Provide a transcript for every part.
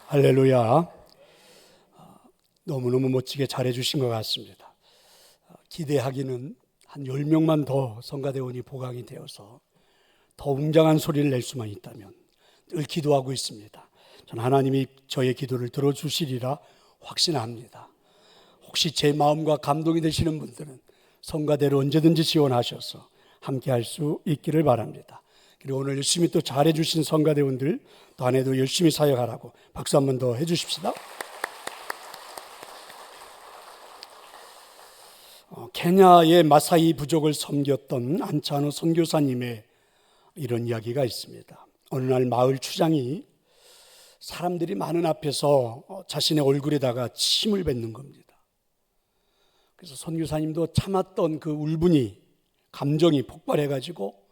할렐루야. 너무너무 멋지게 잘해주신 것 같습니다. 기대하기는 한 10명만 더 성가대원이 보강이 되어서 더 웅장한 소리를 낼 수만 있다면 늘 기도하고 있습니다. 저는 하나님이 저의 기도를 들어주시리라 확신합니다. 혹시 제 마음과 감동이 되시는 분들은 성가대로 언제든지 지원하셔서 함께 할 수 있기를 바랍니다. 그리고 오늘 열심히 또 잘해주신 성가대원들 또 안에도 열심히 사역하라고 박수 한 번 더 해주십시다. 케냐의 마사이 부족을 섬겼던 안차노 선교사님의 이런 이야기가 있습니다. 어느 날 마을 추장이 사람들이 많은 앞에서 자신의 얼굴에다가 침을 뱉는 겁니다. 그래서 선교사님도 참았던 그 울분이 감정이 폭발해가지고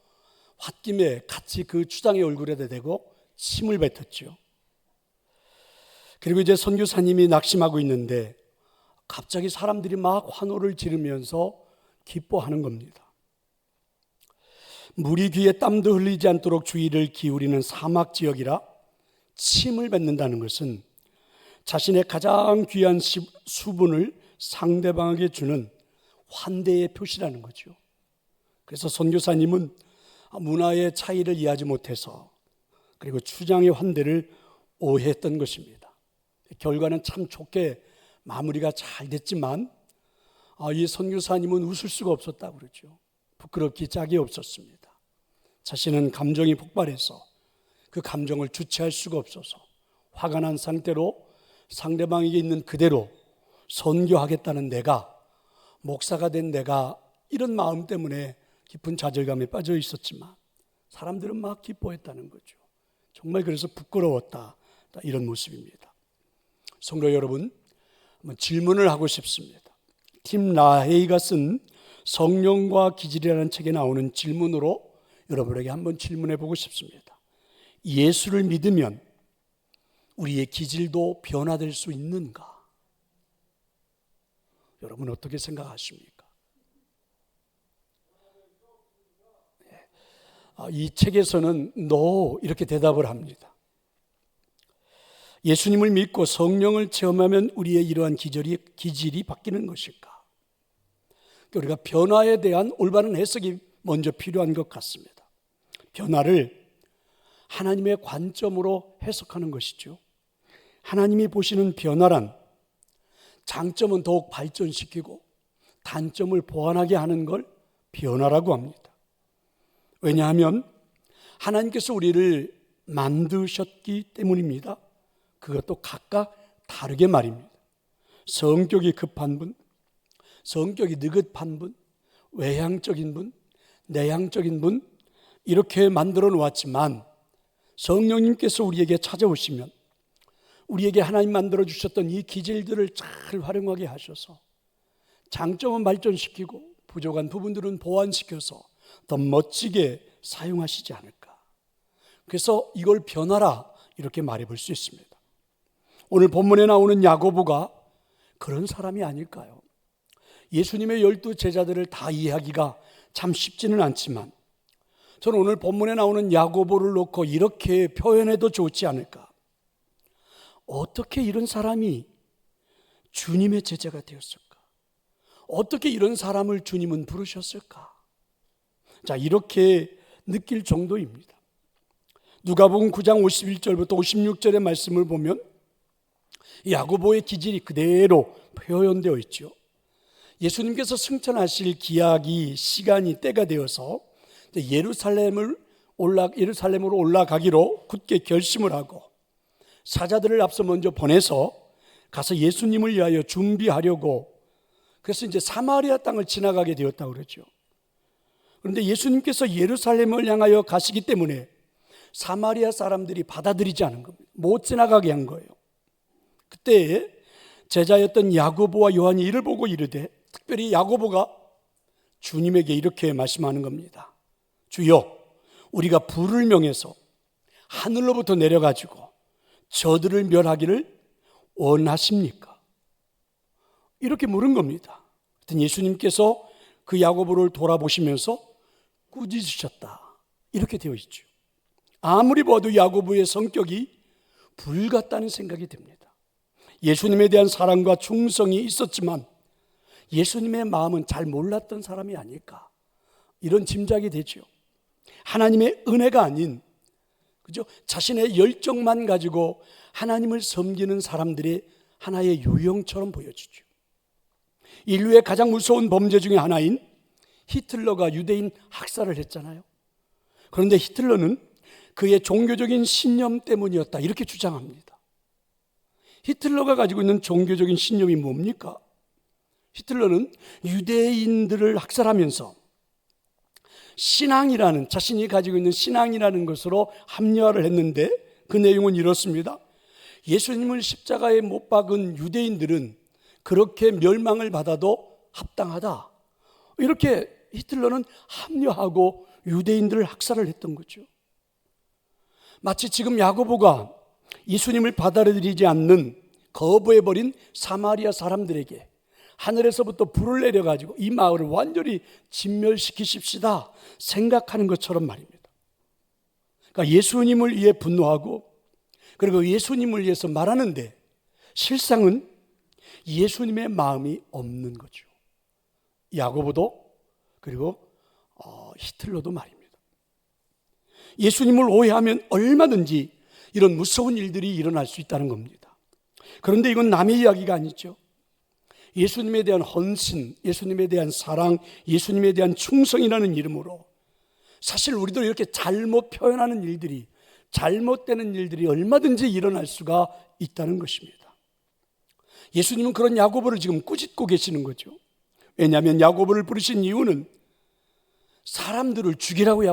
홧김에 같이 그 추장의 얼굴에다 대고 침을 뱉었죠. 그리고 이제 선교사님이 낙심하고 있는데 갑자기 사람들이 막 환호를 지르면서 기뻐하는 겁니다. 물이 귀에 땀도 흘리지 않도록 주의를 기울이는 사막 지역이라 침을 뱉는다는 것은 자신의 가장 귀한 수분을 상대방에게 주는 환대의 표시라는 거죠. 그래서 선교사님은 문화의 차이를 이해하지 못해서 그리고 추장의 환대를 오해했던 것입니다. 결과는 참 좋게 마무리가 잘 됐지만 이 선교사님은 웃을 수가 없었다고 그러죠. 부끄럽기 짝이 없었습니다. 자신은 감정이 폭발해서 그 감정을 주체할 수가 없어서 화가 난 상태로 상대방에게 있는 그대로 선교하겠다는 내가, 목사가 된 내가 이런 마음 때문에 깊은 좌절감에 빠져 있었지만 사람들은 막 기뻐했다는 거죠. 정말 그래서 부끄러웠다, 이런 모습입니다. 성도 여러분, 한번 질문을 하고 싶습니다. 팀 라헤이가 쓴 성령과 기질이라는 책에 나오는 질문으로 여러분에게 한번 질문해 보고 싶습니다. 예수를 믿으면 우리의 기질도 변화될 수 있는가? 여러분 어떻게 생각하십니까? 이 책에서는 no 이렇게 대답을 합니다. 예수님을 믿고 성령을 체험하면 우리의 이러한 기질이 바뀌는 것일까? 우리가 변화에 대한 올바른 해석이 먼저 필요한 것 같습니다. 변화를 하나님의 관점으로 해석하는 것이죠. 하나님이 보시는 변화란 장점은 더욱 발전시키고 단점을 보완하게 하는 걸 변화라고 합니다. 왜냐하면 하나님께서 우리를 만드셨기 때문입니다. 그것도 각각 다르게 말입니다. 성격이 급한 분, 성격이 느긋한 분, 외향적인 분, 내향적인 분 이렇게 만들어 놓았지만 성령님께서 우리에게 찾아오시면 우리에게 하나님 만들어 주셨던 이 기질들을 잘 활용하게 하셔서 장점은 발전시키고 부족한 부분들은 보완시켜서 더 멋지게 사용하시지 않을까. 그래서 이걸 변화라 이렇게 말해볼 수 있습니다. 오늘 본문에 나오는 야고보가 그런 사람이 아닐까요? 예수님의 12 제자들을 다 이해하기가 참 쉽지는 않지만 저는 오늘 본문에 나오는 야고보를 놓고 이렇게 표현해도 좋지 않을까. 어떻게 이런 사람이 주님의 제자가 되었을까? 어떻게 이런 사람을 주님은 부르셨을까? 자, 이렇게 느낄 정도입니다. 누가복음 9장 51절부터 56절의 말씀을 보면 야고보의 기질이 그대로 표현되어 있죠. 예수님께서 승천하실 기약이 시간이 때가 되어서 예루살렘으로 올라가기로 굳게 결심을 하고 사자들을 앞서 먼저 보내서 가서 예수님을 위하여 준비하려고 그래서 이제 사마리아 땅을 지나가게 되었다고 그러죠. 그런데 예수님께서 예루살렘을 향하여 가시기 때문에 사마리아 사람들이 받아들이지 않은 겁니다. 못 지나가게 한 거예요. 그때 제자였던 야고보와 요한이 이를 보고 이르되 특별히 야고보가 주님에게 이렇게 말씀하는 겁니다. 주여, 우리가 불을 명해서 하늘로부터 내려가지고 저들을 멸하기를 원하십니까? 이렇게 물은 겁니다. 예수님께서 그 야고보를 돌아보시면서 꾸짖으셨다 이렇게 되어 있죠. 아무리 봐도 야고보의 성격이 불같다는 생각이 듭니다. 예수님에 대한 사랑과 충성이 있었지만 예수님의 마음은 잘 몰랐던 사람이 아닐까, 이런 짐작이 되죠. 하나님의 은혜가 아닌, 그죠? 자신의 열정만 가지고 하나님을 섬기는 사람들의 하나의 유형처럼 보여지죠. 인류의 가장 무서운 범죄 중에 하나인 히틀러가 유대인 학살을 했잖아요. 그런데 히틀러는 그의 종교적인 신념 때문이었다, 이렇게 주장합니다. 히틀러가 가지고 있는 종교적인 신념이 뭡니까? 히틀러는 유대인들을 학살하면서 신앙이라는, 자신이 가지고 있는 신앙이라는 것으로 합리화를 했는데, 그 내용은 이렇습니다. 예수님을 십자가에 못 박은 유대인들은 그렇게 멸망을 받아도 합당하다, 이렇게 히틀러는 합리화하고 유대인들을 학살을 했던 거죠. 마치 지금 야고보가 예수님을 받아들이지 않는, 거부해버린 사마리아 사람들에게 하늘에서부터 불을 내려가지고 이 마을을 완전히 진멸시키십시다 생각하는 것처럼 말입니다. 그러니까 예수님을 위해 분노하고, 그리고 예수님을 위해서 말하는데 실상은 예수님의 마음이 없는 거죠. 야고보도, 그리고 히틀러도 말입니다. 예수님을 오해하면 얼마든지 이런 무서운 일들이 일어날 수 있다는 겁니다. 그런데 이건 남의 이야기가 아니죠. 예수님에 대한 헌신, 예수님에 대한 사랑, 예수님에 대한 충성이라는 이름으로 사실 우리도 이렇게 잘못 표현하는 일들이, 잘못되는 일들이 얼마든지 일어날 수가 있다는 것입니다. 예수님은 그런 야고보를 지금 꾸짖고 계시는 거죠. 왜냐하면 야고보를 부르신 이유는 사람들을 죽이라고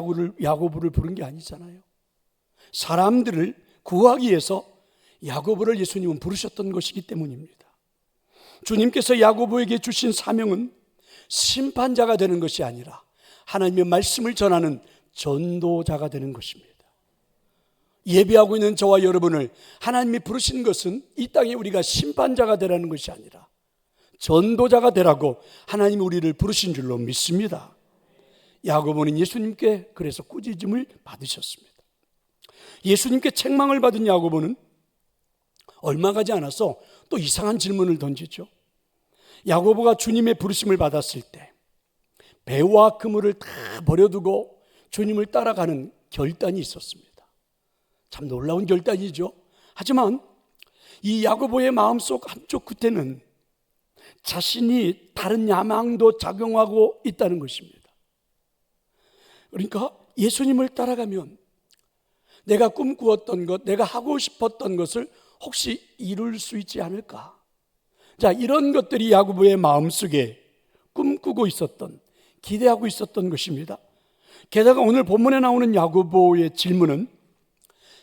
야고보를 부른 게 아니잖아요. 사람들을 구하기 위해서 야고보를 예수님은 부르셨던 것이기 때문입니다. 주님께서 야고보에게 주신 사명은 심판자가 되는 것이 아니라 하나님의 말씀을 전하는 전도자가 되는 것입니다. 예배하고 있는 저와 여러분을 하나님이 부르신 것은 이 땅에 우리가 심판자가 되라는 것이 아니라 전도자가 되라고 하나님이 우리를 부르신 줄로 믿습니다. 야고보는 예수님께 그래서 꾸짖음을 받으셨습니다. 예수님께 책망을 받은 야고보는 얼마 가지 않아서 또 이상한 질문을 던지죠. 야고보가 주님의 부르심을 받았을 때 배와 그물을 다 버려두고 주님을 따라가는 결단이 있었습니다. 참 놀라운 결단이죠. 하지만 이 야고보의 마음속 한쪽 끝에는 자신이 다른 야망도 작용하고 있다는 것입니다. 그러니까 예수님을 따라가면 내가 꿈꾸었던 것, 내가 하고 싶었던 것을 혹시 이룰 수 있지 않을까? 자, 이런 것들이 야고보의 마음속에 꿈꾸고 있었던, 기대하고 있었던 것입니다. 게다가 오늘 본문에 나오는 야고보의 질문은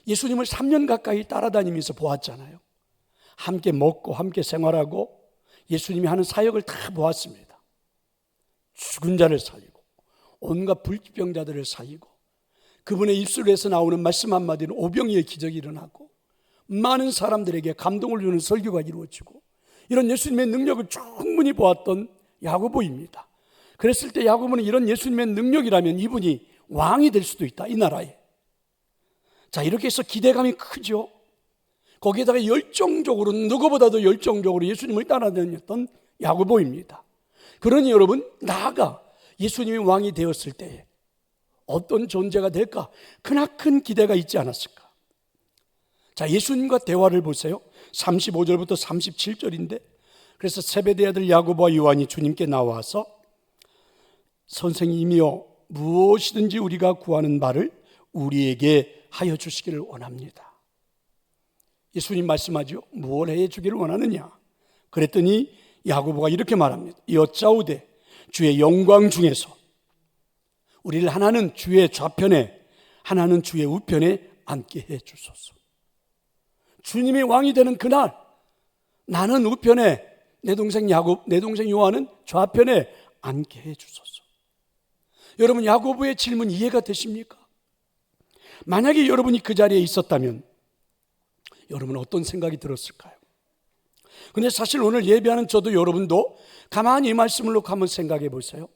예수님을 3년 가까이 따라다니면서 보았잖아요. 함께 먹고 함께 생활하고 예수님이 하는 사역을 다 보았습니다. 죽은 자를 살리고 온갖 불병자들을 살리고 그분의 입술에서 나오는 말씀 한마디는 오병이의 기적이 일어나고 많은 사람들에게 감동을 주는 설교가 이루어지고 이런 예수님의 능력을 충분히 보았던 야고보입니다. 그랬을 때 야고보는 이런 예수님의 능력이라면 이분이 왕이 될 수도 있다, 이 나라에. 자, 이렇게 해서 기대감이 크죠. 거기에다가 열정적으로, 누구보다도 열정적으로 예수님을 따라다녔던 야고보입니다. 그러니 여러분, 나아가 예수님이 왕이 되었을 때 어떤 존재가 될까? 크나큰 기대가 있지 않았을까? 자, 예수님과 대화를 보세요. 35절부터 37절인데, 그래서 세베대 아들 야고보와 요한이 주님께 나와서 선생님이여, 무엇이든지 우리가 구하는 바를 우리에게 하여 주시기를 원합니다. 예수님 말씀하죠. 무엇 해 주기를 원하느냐? 그랬더니 야고보가 이렇게 말합니다. 여짜오되 주의 영광 중에서 우리를 하나는 주의 좌편에 하나는 주의 우편에 앉게 해 주소서. 주님이 왕이 되는 그날 나는 우편에, 내 동생 요한은 좌편에 앉게 해 주소서. 여러분, 야고보의 질문 이해가 되십니까? 만약에 여러분이 그 자리에 있었다면 여러분은 어떤 생각이 들었을까요? 근데 사실 오늘 예배하는 저도 여러분도 가만히 이 말씀을 놓고 한번 생각해 보세요.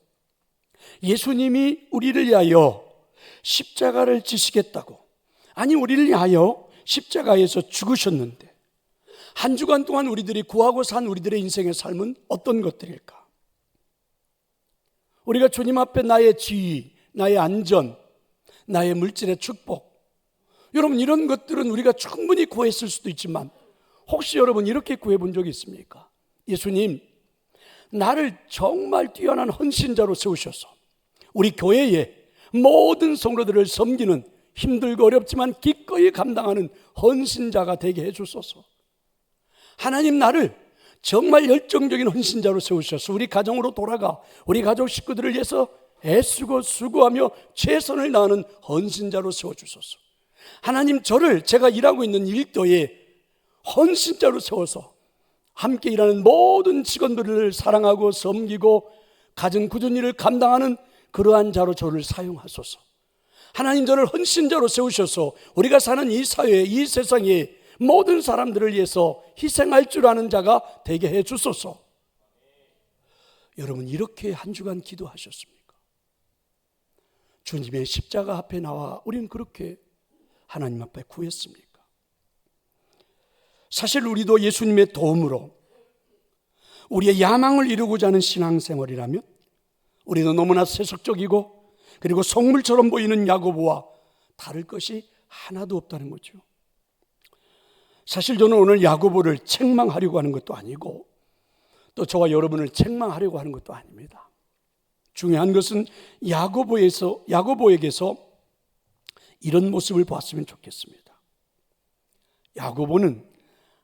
예수님이 우리를 위하여 십자가를 지시겠다고, 아니 우리를 위하여 십자가에서 죽으셨는데 한 주간 동안 우리들이 구하고 산 우리들의 인생의 삶은 어떤 것들일까? 우리가 주님 앞에 나의 지위, 나의 안전, 나의 물질의 축복, 여러분 이런 것들은 우리가 충분히 구했을 수도 있지만 혹시 여러분 이렇게 구해본 적이 있습니까? 예수님, 나를 정말 뛰어난 헌신자로 세우셔서 우리 교회에 모든 성도들을 섬기는 힘들고 어렵지만 기꺼이 감당하는 헌신자가 되게 해주소서. 하나님, 나를 정말 열정적인 헌신자로 세우셔서 우리 가정으로 돌아가 우리 가족 식구들을 위해서 애쓰고 수고하며 최선을 다하는 헌신자로 세워주소서. 하나님, 저를 제가 일하고 있는 일터에 헌신자로 세워서 함께 일하는 모든 직원들을 사랑하고 섬기고 가정 굳은 일을 감당하는 그러한 자로 저를 사용하소서. 하나님, 저를 헌신자로 세우셔서 우리가 사는 이 사회, 이 세상에 모든 사람들을 위해서 희생할 줄 아는 자가 되게 해 주소서. 여러분 이렇게 한 주간 기도하셨습니까? 주님의 십자가 앞에 나와 우리는 그렇게 하나님 앞에 구했습니까? 사실 우리도 예수님의 도움으로 우리의 야망을 이루고자 하는 신앙생활이라면 우리는 너무나 세속적이고 그리고 속물처럼 보이는 야고보와 다를 것이 하나도 없다는 거죠. 사실 저는 오늘 야고보를 책망하려고 하는 것도 아니고 또 저와 여러분을 책망하려고 하는 것도 아닙니다. 중요한 것은 야고보에게서 이런 모습을 봤으면 좋겠습니다. 야고보는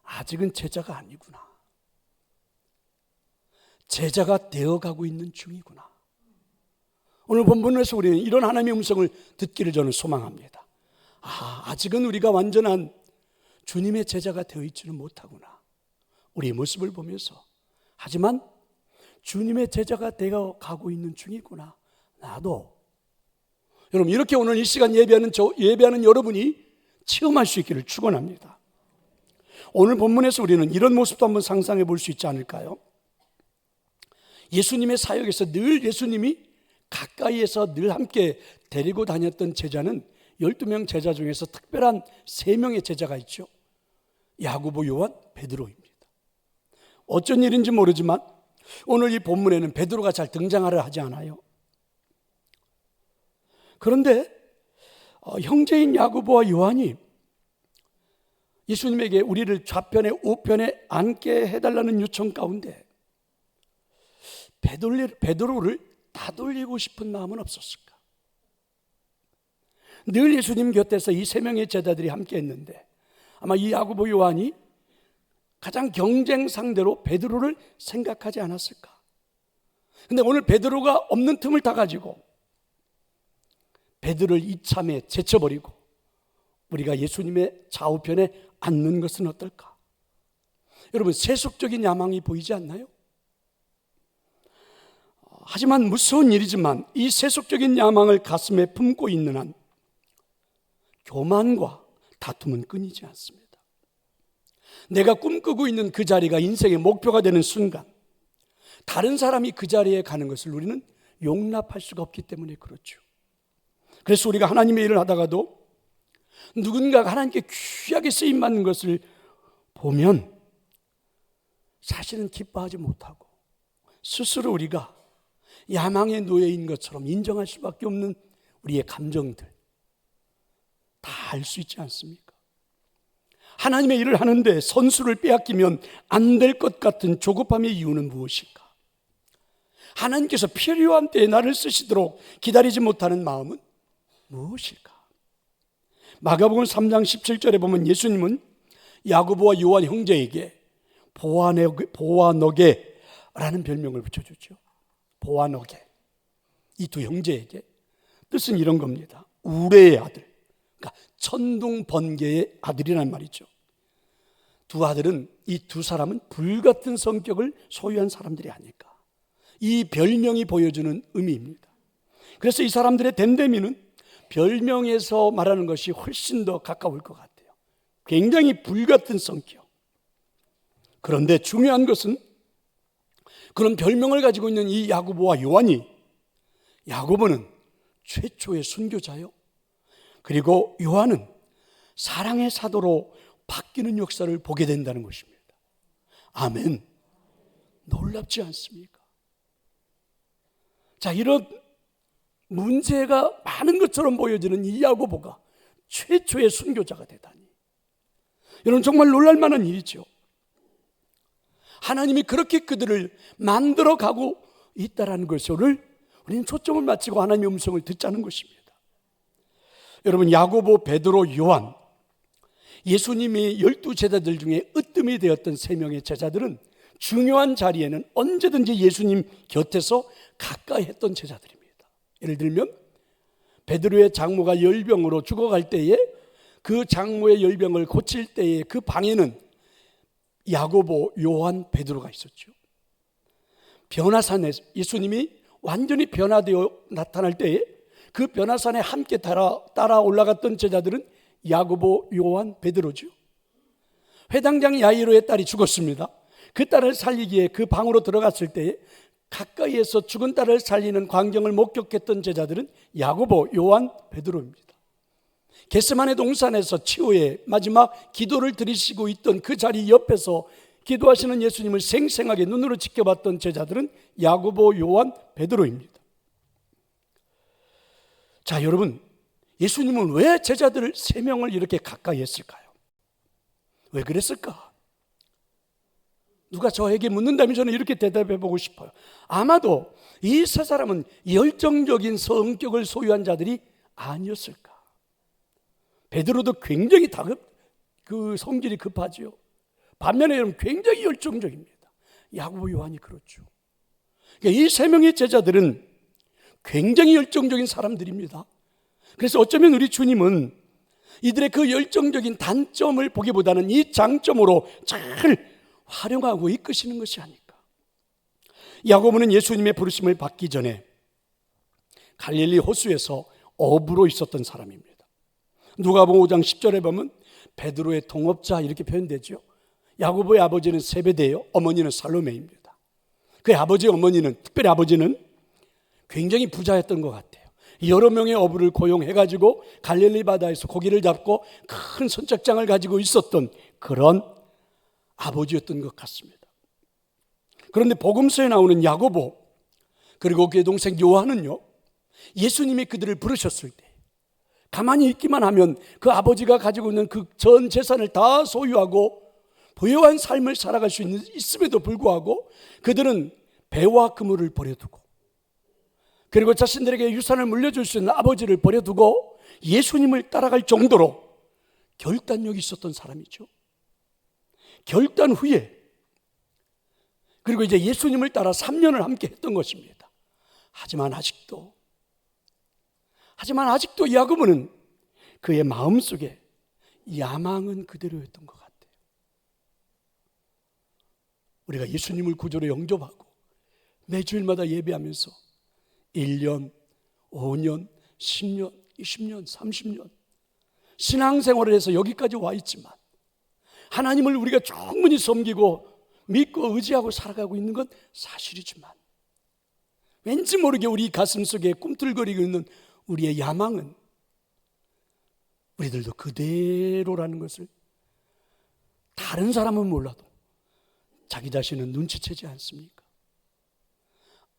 아직은 제자가 아니구나. 제자가 되어가고 있는 중이구나. 오늘 본문에서 우리는 이런 하나님의 음성을 듣기를 저는 소망합니다. 아직은 우리가 완전한 주님의 제자가 되어 있지는 못하구나. 우리의 모습을 보면서 하지만 주님의 제자가 되어 가고 있는 중이구나. 나도. 여러분 이렇게 오늘 이 시간 예배하는 여러분이 체험할 수 있기를 축원합니다. 오늘 본문에서 우리는 이런 모습도 한번 상상해 볼 수 있지 않을까요? 예수님의 사역에서 늘 예수님이 가까이에서 늘 함께 데리고 다녔던 제자는 12명 제자 중에서 특별한 3명의 제자가 있죠. 야고보, 요한, 베드로입니다. 어쩐 일인지 모르지만 오늘 이 본문에는 베드로가 잘 등장하려 하지 않아요. 그런데 형제인 야고보와 요한이 예수님에게 우리를 좌편에 우편에 앉게 해달라는 요청 가운데 베드로를 따돌리고 싶은 마음은 없었을까? 늘 예수님 곁에서 이 3명의 제자들이 함께 했는데 아마 이 야고보, 요한이 가장 경쟁 상대로 베드로를 생각하지 않았을까? 근데 오늘 베드로가 없는 틈을 타가지고 베드로를 이참에 제쳐버리고 우리가 예수님의 좌우편에 앉는 것은 어떨까? 여러분 세속적인 야망이 보이지 않나요? 하지만 무서운 일이지만 이 세속적인 야망을 가슴에 품고 있는 한 교만과 다툼은 끊이지 않습니다. 내가 꿈꾸고 있는 그 자리가 인생의 목표가 되는 순간 다른 사람이 그 자리에 가는 것을 우리는 용납할 수가 없기 때문에 그렇죠. 그래서 우리가 하나님의 일을 하다가도 누군가가 하나님께 귀하게 쓰임받는 것을 보면 사실은 기뻐하지 못하고 스스로 우리가 야망의 노예인 것처럼 인정할 수밖에 없는 우리의 감정들 다 알 수 있지 않습니까? 하나님의 일을 하는데 선수를 빼앗기면 안 될 것 같은 조급함의 이유는 무엇일까? 하나님께서 필요한 때에 나를 쓰시도록 기다리지 못하는 마음은 무엇일까? 마가복음 3장 17절에 보면 예수님은 야고보와 요한 형제에게 보아너게라는 별명을 붙여주죠. 보아너게. 이 두 형제에게 뜻은 이런 겁니다. 우레의 아들, 그러니까 천둥번개의 아들이란 말이죠. 두 아들은, 이 두 사람은 불같은 성격을 소유한 사람들이 아닐까. 이 별명이 보여주는 의미입니다. 그래서 이 사람들의 됨됨이는 별명에서 말하는 것이 훨씬 더 가까울 것 같아요. 굉장히 불같은 성격. 그런데 중요한 것은 그런 별명을 가지고 있는 이 야고보와 요한이, 야고보는 최초의 순교자요, 그리고 요한은 사랑의 사도로 바뀌는 역사를 보게 된다는 것입니다. 아멘. 놀랍지 않습니까? 자, 이런 문제가 많은 것처럼 보여지는 이 야고보가 최초의 순교자가 되다니, 여러분 정말 놀랄만한 일이죠. 하나님이 그렇게 그들을 만들어 가고 있다라는 것을 우리는 초점을 맞추고 하나님의 음성을 듣자는 것입니다. 여러분, 야고보, 베드로, 요한, 예수님이 12제자들 중에 으뜸이 되었던 3명의 제자들은 중요한 자리에는 언제든지 예수님 곁에서 가까이 했던 제자들입니다. 예를 들면 베드로의 장모가 열병으로 죽어갈 때에 그 장모의 열병을 고칠 때에 그 방에는 야고보, 요한, 베드로가 있었죠. 변화산에 예수님이 완전히 변화되어 나타날 때에 그 변화산에 함께 따라 올라갔던 제자들은 야고보, 요한, 베드로죠. 회당장 야이로의 딸이 죽었습니다. 그 딸을 살리기에 그 방으로 들어갔을 때에 가까이에서 죽은 딸을 살리는 광경을 목격했던 제자들은 야고보, 요한, 베드로입니다. 겟세마네 동산에서 치유의 마지막 기도를 드리시고 있던 그 자리 옆에서 기도하시는 예수님을 생생하게 눈으로 지켜봤던 제자들은 야고보, 요한, 베드로입니다. 자, 여러분, 예수님은 왜 제자들 3명을 이렇게 가까이 했을까요? 왜 그랬을까? 누가 저에게 묻는다면 저는 이렇게 대답해 보고 싶어요. 아마도 이 3사람은 열정적인 성격을 소유한 자들이 아니었을까? 베드로도 굉장히 그 성질이 급하죠. 반면에 여러분 굉장히 열정적입니다. 야고보, 요한이 그렇죠. 그러니까 이 3명의 제자들은 굉장히 열정적인 사람들입니다. 그래서 어쩌면 우리 주님은 이들의 그 열정적인 단점을 보기보다는 이 장점으로 잘 활용하고 이끄시는 것이 아닐까. 야고보는 예수님의 부르심을 받기 전에 갈릴리 호수에서 어부로 있었던 사람입니다. 누가복음 5장 10절에 보면 베드로의 동업자 이렇게 표현되죠. 야고보의 아버지는 세베대요, 어머니는 살로메입니다. 그의 아버지, 어머니는, 특별히 아버지는 굉장히 부자였던 것 같아요. 여러 명의 어부를 고용해가지고 갈릴리 바다에서 고기를 잡고 큰 선착장을 가지고 있었던 그런 아버지였던 것 같습니다. 그런데 복음서에 나오는 야고보 그리고 그의 동생 요한은요, 예수님이 그들을 부르셨을 때 가만히 있기만 하면 그 아버지가 가지고 있는 그 전 재산을 다 소유하고 부유한 삶을 살아갈 수 있음에도 불구하고 그들은 배와 그물을 버려두고 그리고 자신들에게 유산을 물려줄 수 있는 아버지를 버려두고 예수님을 따라갈 정도로 결단력이 있었던 사람이죠. 결단 후에 그리고 이제 예수님을 따라 3년을 함께 했던 것입니다. 하지만 아직도 야고보는 그의 마음속에 야망은 그대로였던 것 같아요. 우리가 예수님을 구주로 영접하고 매주일마다 예배하면서 1년, 5년, 10년, 20년, 30년 신앙생활을 해서 여기까지 와 있지만 하나님을 우리가 충분히 섬기고 믿고 의지하고 살아가고 있는 건 사실이지만 왠지 모르게 우리 가슴 속에 꿈틀거리고 있는 우리의 야망은 우리들도 그대로라는 것을 다른 사람은 몰라도 자기 자신은 눈치채지 않습니까?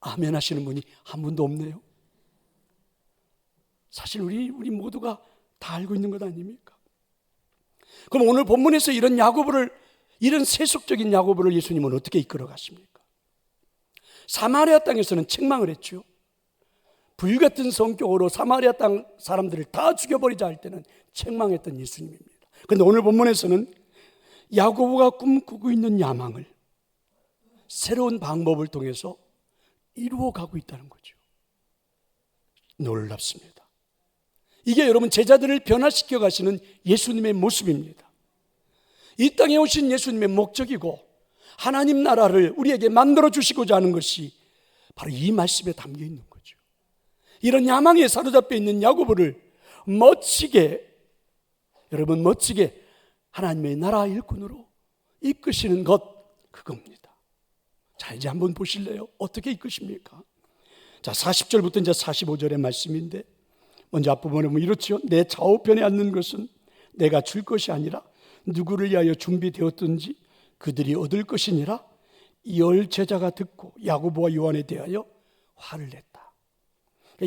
아멘 하시는 분이 한 분도 없네요. 사실 우리 모두가 다 알고 있는 것 아닙니까? 그럼 오늘 본문에서 이런 세속적인 야고보를 예수님은 어떻게 이끌어 가십니까? 사마리아 땅에서는 책망을 했죠. 불같은 성격으로 사마리아 땅 사람들을 다 죽여버리자 할 때는 책망했던 예수님입니다. 그런데 오늘 본문에서는 야고보가 꿈꾸고 있는 야망을 새로운 방법을 통해서 이루어가고 있다는 거죠. 놀랍습니다. 이게 여러분 제자들을 변화시켜 가시는 예수님의 모습입니다. 이 땅에 오신 예수님의 목적이고 하나님 나라를 우리에게 만들어 주시고자 하는 것이 바로 이 말씀에 담겨 있는 거죠. 이런 야망에 사로잡혀 있는 야고보를 멋지게 하나님의 나라 일꾼으로 이끄시는 것, 그겁니다. 자, 이제 한번 보실래요? 어떻게 이끄십니까? 자, 40절부터 이제 45절의 말씀인데 먼저 앞부분에 보면 이렇죠. 내 좌우편에 앉는 것은 내가 줄 것이 아니라 누구를 위하여 준비되었든지 그들이 얻을 것이니라. 10 제자가 듣고 야고보와 요한에 대하여 화를 냈다.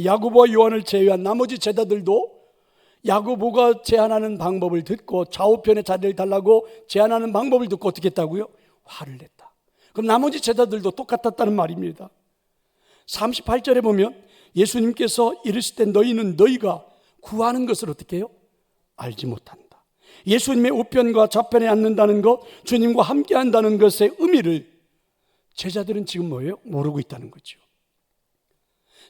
야고보와 요한을 제외한 나머지 제자들도 야고보가 제안하는 방법을 듣고 좌우편에 자리를 달라고 제안하는 방법을 듣고 어떻게 했다고요? 화를 냈다. 그럼 나머지 제자들도 똑같았다는 말입니다. 38절에 보면 예수님께서 이르실 때 너희는 너희가 구하는 것을 어떻게 해요? 알지 못한다. 예수님의 우편과 좌편에 앉는다는 것, 주님과 함께 한다는 것의 의미를 제자들은 지금 뭐예요? 모르고 있다는 거죠.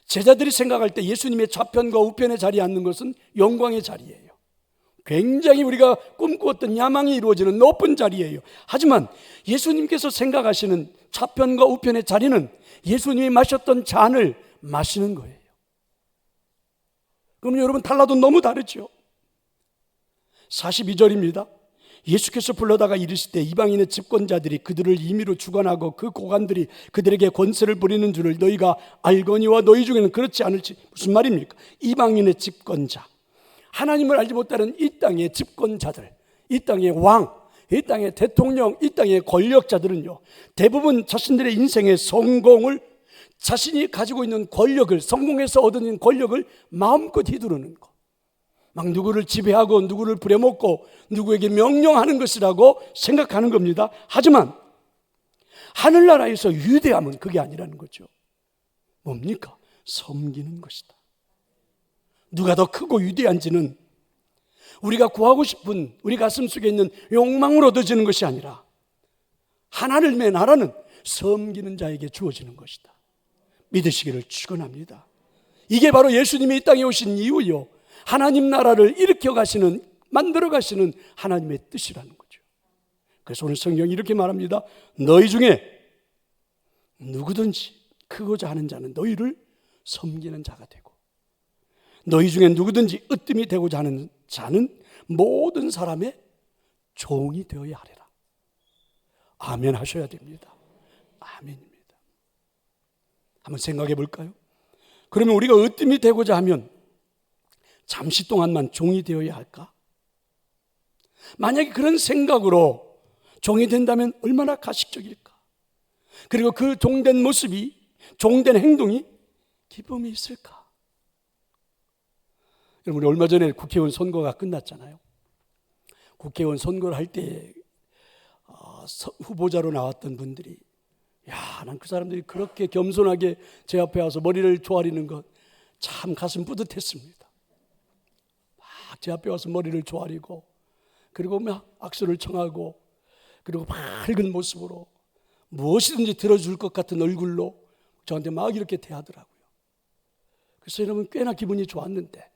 제자들이 생각할 때 예수님의 좌편과 우편의 자리에 앉는 것은 영광의 자리예요. 굉장히 우리가 꿈꾸었던 야망이 이루어지는 높은 자리예요. 하지만 예수님께서 생각하시는 좌편과 우편의 자리는 예수님이 마셨던 잔을 마시는 거예요. 그럼 여러분 달라도 너무 다르죠. 42절입니다. 예수께서 불러다가 이르실 때 이방인의 집권자들이 그들을 임의로 주관하고 그 고관들이 그들에게 권세를 부리는 줄을 너희가 알거니와 너희 중에는 그렇지 않을지. 무슨 말입니까? 이방인의 집권자, 하나님을 알지 못하는 이 땅의 집권자들, 이 땅의 왕, 이 땅의 대통령, 이 땅의 권력자들은요, 대부분 자신들의 인생의 성공을, 자신이 가지고 있는 권력을, 성공해서 얻은 권력을 마음껏 휘두르는 것, 막 누구를 지배하고 누구를 부려먹고 누구에게 명령하는 것이라고 생각하는 겁니다. 하지만 하늘나라에서 위대함은 그게 아니라는 거죠. 뭡니까? 섬기는 것이다. 누가 더 크고 위대한지는 우리가 구하고 싶은 우리 가슴 속에 있는 욕망으로 얻어지는 것이 아니라 하나님의 나라는 섬기는 자에게 주어지는 것이다. 믿으시기를 축원합니다. 이게 바로 예수님이 이 땅에 오신 이유요, 하나님 나라를 일으켜 가시는, 만들어 가시는 하나님의 뜻이라는 거죠. 그래서 오늘 성경이 이렇게 말합니다. 너희 중에 누구든지 크고자 하는 자는 너희를 섬기는 자가 되고, 너희 중에 누구든지 으뜸이 되고자 하는 자는 모든 사람의 종이 되어야 하리라. 아멘 하셔야 됩니다. 아멘입니다. 한번 생각해 볼까요? 그러면 우리가 으뜸이 되고자 하면 잠시 동안만 종이 되어야 할까? 만약에 그런 생각으로 종이 된다면 얼마나 가식적일까? 그리고 그 종된 모습이, 종된 행동이 기쁨이 있을까? 여러분, 우리 얼마 전에 국회의원 선거가 끝났잖아요. 국회의원 선거를 할 때 후보자로 나왔던 분들이, 야, 난 그 사람들이 그렇게 겸손하게 제 앞에 와서 머리를 조아리는 것 참 가슴 뿌듯했습니다. 막 제 앞에 와서 머리를 조아리고, 그리고 막 악수를 청하고, 그리고 밝은 모습으로 무엇이든지 들어줄 것 같은 얼굴로 저한테 막 이렇게 대하더라고요. 그래서 여러분, 꽤나 기분이 좋았는데,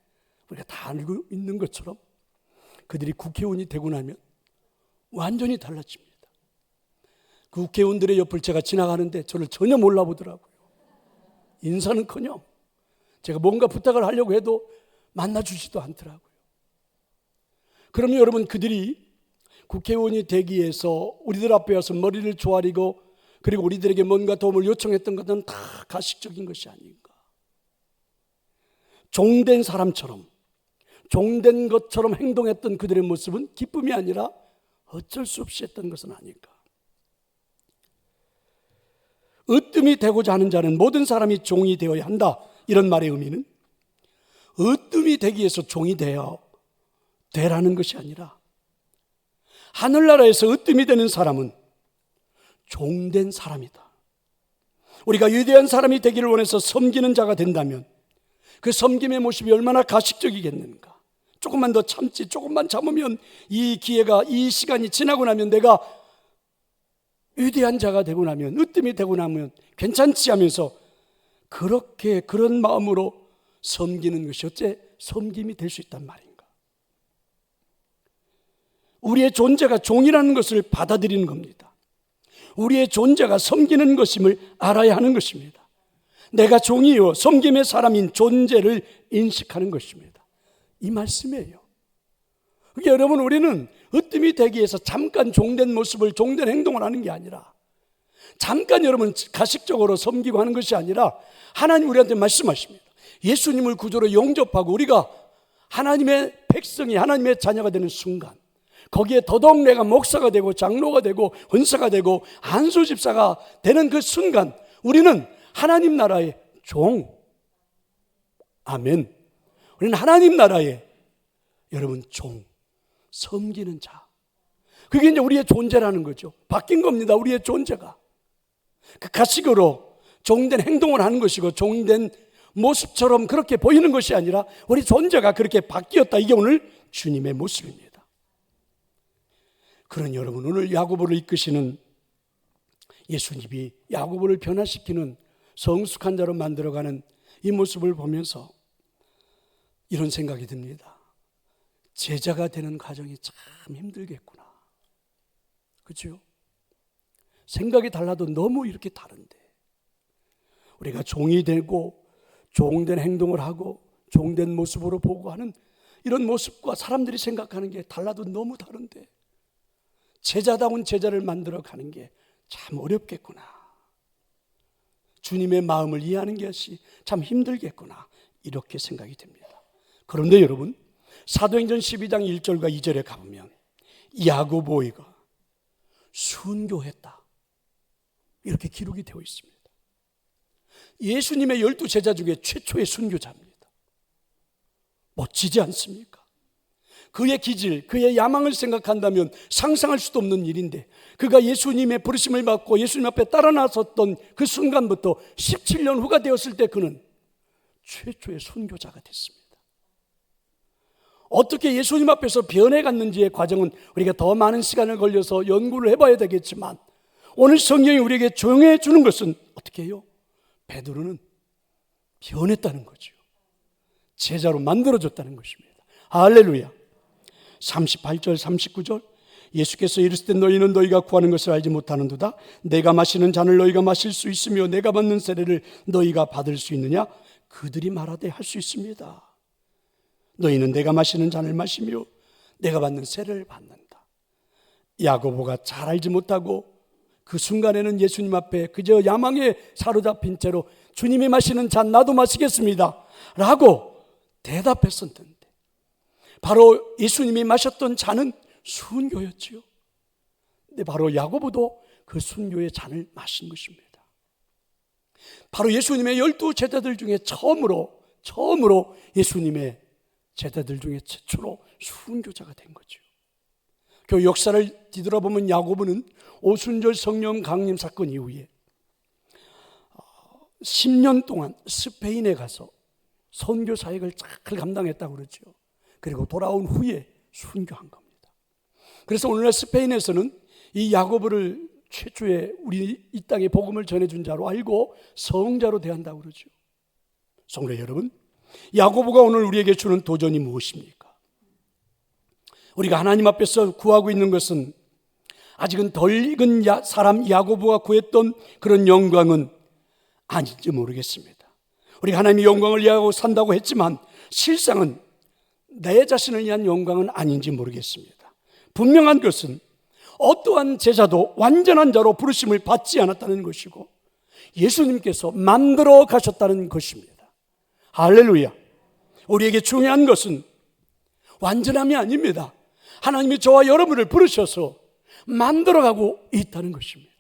우리가 다 알고 있는 것처럼 그들이 국회의원이 되고 나면 완전히 달라집니다. 그 국회의원들의 옆을 제가 지나가는데 저를 전혀 몰라보더라고요. 인사는커녕 제가 뭔가 부탁을 하려고 해도 만나주지도 않더라고요. 그러면 여러분, 그들이 국회의원이 되기 위해서 우리들 앞에 와서 머리를 조아리고, 그리고 우리들에게 뭔가 도움을 요청했던 것은 다 가식적인 것이 아닌가. 종된 사람처럼, 종된 것처럼 행동했던 그들의 모습은 기쁨이 아니라 어쩔 수 없이 했던 것은 아닐까. 으뜸이 되고자 하는 자는 모든 사람이 종이 되어야 한다, 이런 말의 의미는 으뜸이 되기 위해서 종이 되라는 것이 아니라, 하늘나라에서 으뜸이 되는 사람은 종된 사람이다. 우리가 위대한 사람이 되기를 원해서 섬기는 자가 된다면 그 섬김의 모습이 얼마나 가식적이겠는가. 조금만 더 참지, 조금만 참으면 이 기회가, 이 시간이 지나고 나면, 내가 위대한 자가 되고 나면, 으뜸이 되고 나면 괜찮지 하면서 그렇게, 그런 마음으로 섬기는 것이 어째 섬김이 될 수 있단 말인가. 우리의 존재가 종이라는 것을 받아들이는 겁니다. 우리의 존재가 섬기는 것임을 알아야 하는 것입니다. 내가 종이요 섬김의 사람인 존재를 인식하는 것입니다. 이 말씀이에요. 그러니까 여러분, 우리는 으뜸이 되기 위해서 잠깐 종된 모습을, 종된 행동을 하는 게 아니라, 잠깐 여러분 가식적으로 섬기고 하는 것이 아니라, 하나님 우리한테 말씀하십니다. 예수님을 구주로 영접하고 우리가 하나님의 백성이 하나님의 자녀가 되는 순간, 거기에 더더욱 내가 목사가 되고 장로가 되고 헌사가 되고 안수집사가 되는 그 순간 우리는 하나님 나라의 종, 아멘. 우리는 하나님 나라의 여러분 종, 섬기는 자, 그게 이제 우리의 존재라는 거죠. 바뀐 겁니다. 우리의 존재가 그 가식으로 종된 행동을 하는 것이고 종된 모습처럼 그렇게 보이는 것이 아니라 우리 존재가 그렇게 바뀌었다. 이게 오늘 주님의 모습입니다. 그런 여러분, 오늘 야고보를 이끄시는 예수님이 야고보를 변화시키는 성숙한 자로 만들어가는 이 모습을 보면서 이런 생각이 듭니다. 제자가 되는 과정이 참 힘들겠구나. 그렇죠? 생각이 달라도 너무 이렇게 다른데 우리가 종이 되고 종된 행동을 하고 종된 모습으로 보고 하는 이런 모습과 사람들이 생각하는 게 달라도 너무 다른데 제자다운 제자를 만들어 가는 게 참 어렵겠구나. 주님의 마음을 이해하는 것이 참 힘들겠구나. 이렇게 생각이 됩니다. 그런데 여러분, 사도행전 12장 1절과 2절에 가보면 야고보가 순교했다. 이렇게 기록이 되어 있습니다. 예수님의 12제자 중에 최초의 순교자입니다. 멋지지 않습니까? 그의 기질, 그의 야망을 생각한다면 상상할 수도 없는 일인데 그가 예수님의 부르심을 받고 예수님 앞에 따라 나섰던 그 순간부터 17년 후가 되었을 때 그는 최초의 순교자가 됐습니다. 어떻게 예수님 앞에서 변해갔는지의 과정은 우리가 더 많은 시간을 걸려서 연구를 해봐야 되겠지만 오늘 성경이 우리에게 정해 주는 것은 어떻게 해요? 베드로는 변했다는 거죠. 제자로 만들어졌다는 것입니다. 할렐루야. 38절 39절 예수께서 이르시되 너희는 너희가 구하는 것을 알지 못하는도다. 내가 마시는 잔을 너희가 마실 수 있으며 내가 받는 세례를 너희가 받을 수 있느냐? 그들이 말하되 할 수 있습니다. 너희는 내가 마시는 잔을 마시며 내가 받는 세례를 받는다. 야고보가 잘 알지 못하고 그 순간에는 예수님 앞에 그저 야망에 사로잡힌 채로 주님이 마시는 잔 나도 마시겠습니다 라고 대답했었는데 바로 예수님이 마셨던 잔은 순교였지요. 근데 바로 야고보도 그 순교의 잔을 마신 것입니다. 바로 예수님의 12제자들 중에 처음으로 예수님의 제자들 중에 최초로 순교자가 된 거죠. 그 역사를 뒤돌아보면 야고보는 오순절 성령 강림 사건 이후에 10년 동안 스페인에 가서 선교 사역을 잘 감당했다고 그러죠. 그리고 돌아온 후에 순교한 겁니다. 그래서 오늘날 스페인에서는 이 야고보를 최초의 우리 이 땅에 복음을 전해준 자로 알고 성자로 대한다고 그러죠. 성도 여러분, 야고보가 오늘 우리에게 주는 도전이 무엇입니까? 우리가 하나님 앞에서 구하고 있는 것은 아직은 덜 익은 사람 야고보가 구했던 그런 영광은 아닌지 모르겠습니다. 우리가 하나님의 영광을 위하여 산다고 했지만 실상은 내 자신을 위한 영광은 아닌지 모르겠습니다. 분명한 것은 어떠한 제자도 완전한 자로 부르심을 받지 않았다는 것이고 예수님께서 만들어 가셨다는 것입니다. 할렐루야. 우리에게 중요한 것은 완전함이 아닙니다. 하나님이 저와 여러분을 부르셔서 만들어가고 있다는 것입니다.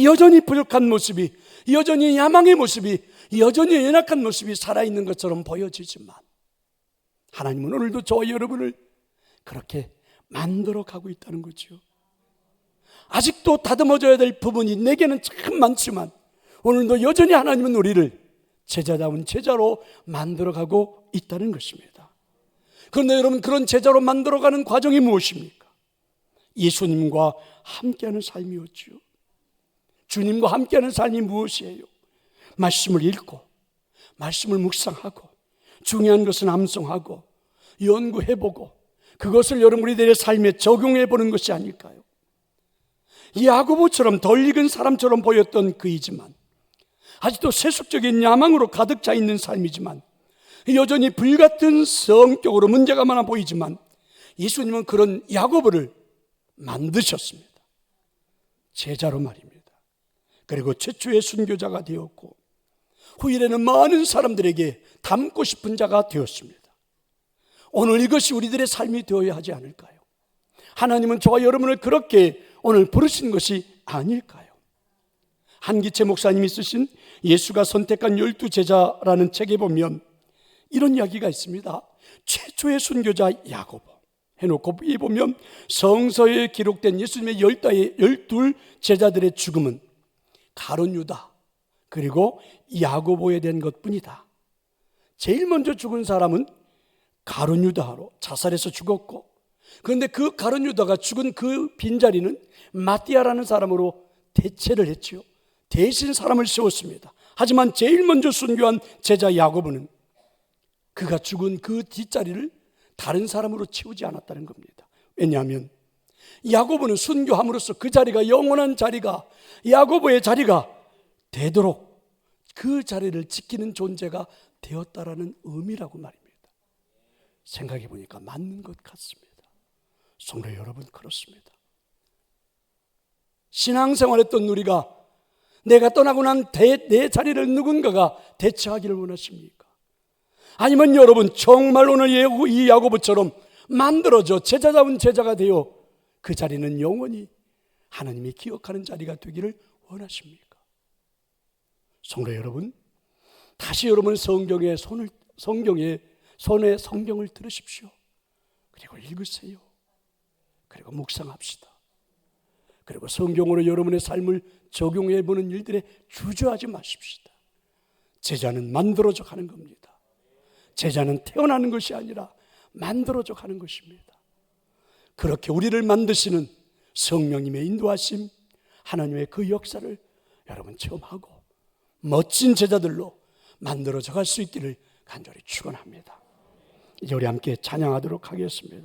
여전히 부족한 모습이, 여전히 야망의 모습이, 여전히 연약한 모습이 살아있는 것처럼 보여지지만 하나님은 오늘도 저와 여러분을 그렇게 만들어가고 있다는 거죠. 아직도 다듬어져야 될 부분이 내게는 참 많지만 오늘도 여전히 하나님은 우리를 제자다운 제자로 만들어가고 있다는 것입니다. 그런데 여러분, 그런 제자로 만들어가는 과정이 무엇입니까? 예수님과 함께하는 삶이었죠. 주님과 함께하는 삶이 무엇이에요? 말씀을 읽고 말씀을 묵상하고 중요한 것은 암송하고 연구해보고 그것을 여러분들의 삶에 적용해보는 것이 아닐까요? 야고보처럼 덜 익은 사람처럼 보였던 그이지만 아직도 세속적인 야망으로 가득 차 있는 삶이지만 여전히 불같은 성격으로 문제가 많아 보이지만 예수님은 그런 야고보를 만드셨습니다. 제자로 말입니다. 그리고 최초의 순교자가 되었고 후일에는 많은 사람들에게 닮고 싶은 자가 되었습니다. 오늘 이것이 우리들의 삶이 되어야 하지 않을까요? 하나님은 저와 여러분을 그렇게 오늘 부르신 것이 아닐까요? 한기채 목사님이 쓰신 예수가 선택한 12제자라는 책에 보면 이런 이야기가 있습니다. 최초의 순교자 야고보 해놓고 이 보면 성서에 기록된 예수님의 12 제자들의 죽음은 가룟 유다 그리고 야고보에 대한 것뿐이다. 제일 먼저 죽은 사람은 가룟 유다로 자살해서 죽었고, 그런데 그 가룟 유다가 죽은 그 빈자리는 마띠아라는 사람으로 대체를 했지요. 대신 사람을 세웠습니다. 하지만 제일 먼저 순교한 제자 야고보는 그가 죽은 그 뒷자리를 다른 사람으로 채우지 않았다는 겁니다. 왜냐하면 야고보는 순교함으로써 그 자리가 영원한 자리가, 야고보의 자리가 되도록 그 자리를 지키는 존재가 되었다라는 의미라고 말입니다. 생각해 보니까 맞는 것 같습니다. 성도 여러분, 그렇습니다. 신앙생활했던 우리가 내가 떠나고 난 내 자리를 누군가가 대체하기를 원하십니까? 아니면 여러분 정말 오늘 이 야고보처럼 만들어져 제자다운 제자가 되어 그 자리는 영원히 하나님이 기억하는 자리가 되기를 원하십니까? 성도 여러분, 다시 여러분 성경에 손에 성경을 들으십시오. 그리고 읽으세요. 그리고 묵상합시다. 그리고 성경으로 여러분의 삶을 적용해 보는 일들에 주저하지 마십시다. 제자는 만들어져 가는 겁니다. 제자는 태어나는 것이 아니라 만들어져 가는 것입니다. 그렇게 우리를 만드시는 성령님의 인도하심, 하나님의 그 역사를 여러분 체험하고 멋진 제자들로 만들어져 갈 수 있기를 간절히 축원합니다. 이제 우리 함께 찬양하도록 하겠습니다.